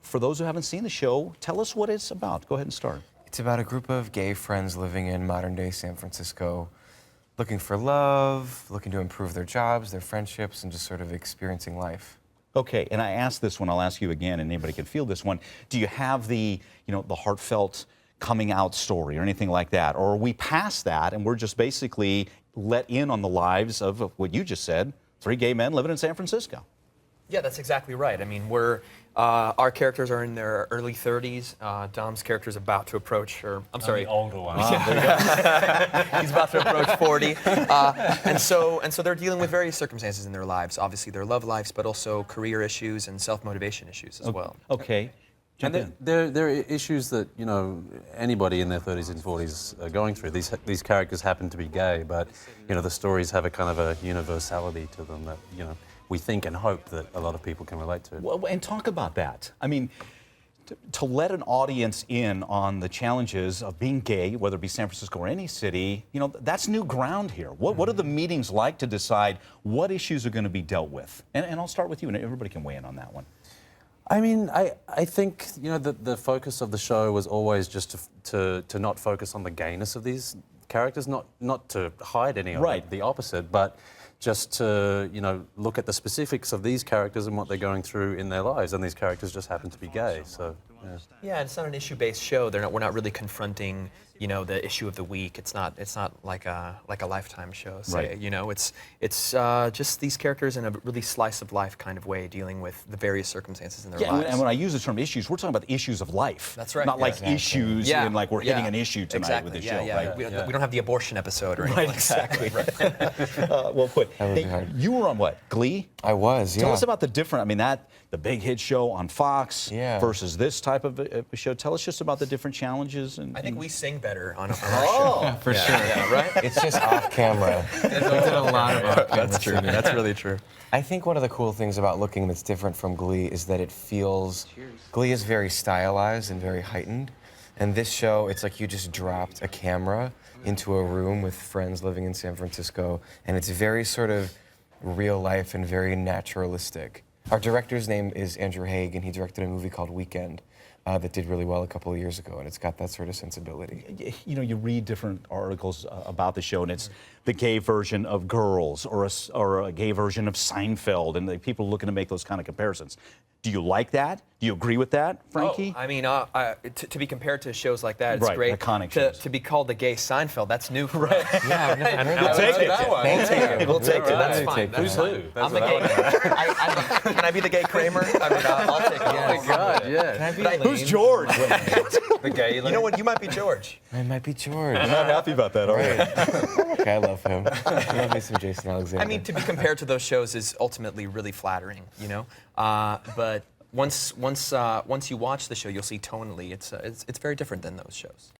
for those who haven't seen the show, tell us what it's about. Go ahead and start. It's about a group of gay friends living in modern-day San Francisco, looking for love, looking to improve their jobs, their friendships, and just sort of experiencing life. Okay, and I asked this one, I'll ask you again, and anybody can feel this one. Do you have the, the heartfelt coming out story or anything like that? Or are we past that and we're just basically let in on the lives of what you just said, 3 gay men living in San Francisco? Yeah, that's exactly right. I mean, our characters are in their early 30s. Dom's character is about to approach, The older one. He's about to approach 40. And so they're dealing with various circumstances in their lives. Obviously, their love lives, but also career issues and self-motivation issues as well. Okay. Jump in. And there are issues that, anybody in their 30s and 40s are going through. These characters happen to be gay, but, the stories have a kind of a universality to them that, we think and hope that a lot of people can relate to. Well, and talk about that. I mean, to let an audience in on the challenges of being gay, whether it be San Francisco or any city, that's new ground here. What are the meetings like to decide what issues are going to be dealt with? And I'll start with you, and everybody can weigh in on that one. I mean, I think, the focus of the show was always just to not focus on the gayness of these characters, not to hide any of it, the opposite, but just to, look at the specifics of these characters and what they're going through in their lives, and these characters just happen to be gay, so, yeah. Yeah, it's not an issue-based show. We're not really confronting, the issue of the week. It's not like a Lifetime show, say. Right. It's just these characters in a really slice of life kind of way, dealing with the various circumstances in their lives. And when I use the term issues, we're talking about the issues of life. That's right. Not like issues and like we're hitting an issue tonight with the show, right? We don't have the abortion episode or anything like exactly. that. Well put. Hey, you were on what? Glee? I was, yeah. Tell us about the different, the big hit show on Fox versus this type of a show. Tell us just about the different challenges. I think we sing better on our show. Yeah, for sure. Yeah, right? It's just off camera. We did a lot of off camera. That's true. That's really true. I think one of the cool things about Looking that's different from Glee is that it feels, Glee is very stylized and very heightened. And this show, it's like you just dropped a camera into a room with friends living in San Francisco, and it's very sort of real life and very naturalistic. Our director's name is Andrew Haig, and he directed a movie called Weekend that did really well a couple of years ago, and it's got that sort of sensibility. You read different articles about the show, and it's the gay version of Girls or a gay version of Seinfeld, and people are looking to make those kind of comparisons. Do you like that? Do you agree with that, Frankie? Oh, I mean, to be compared to shows like that, it's great. Iconic shows. To be called the gay Seinfeld, that's new for us. Yeah, I've never heard We'll take it. We'll take it. That's fine. Who's who? I'm the gay. Can I be the gay Kramer? I mean, I'll take it. Oh my God, yeah. Can I be Who's George? The gay. You know what? You might be George. I might be George. You're not happy about that, are you? Okay, I love him. I love me some Jason Alexander. I mean, to be compared to those shows is ultimately really flattering, but once you watch the show, you'll see tonally it's very different than those shows.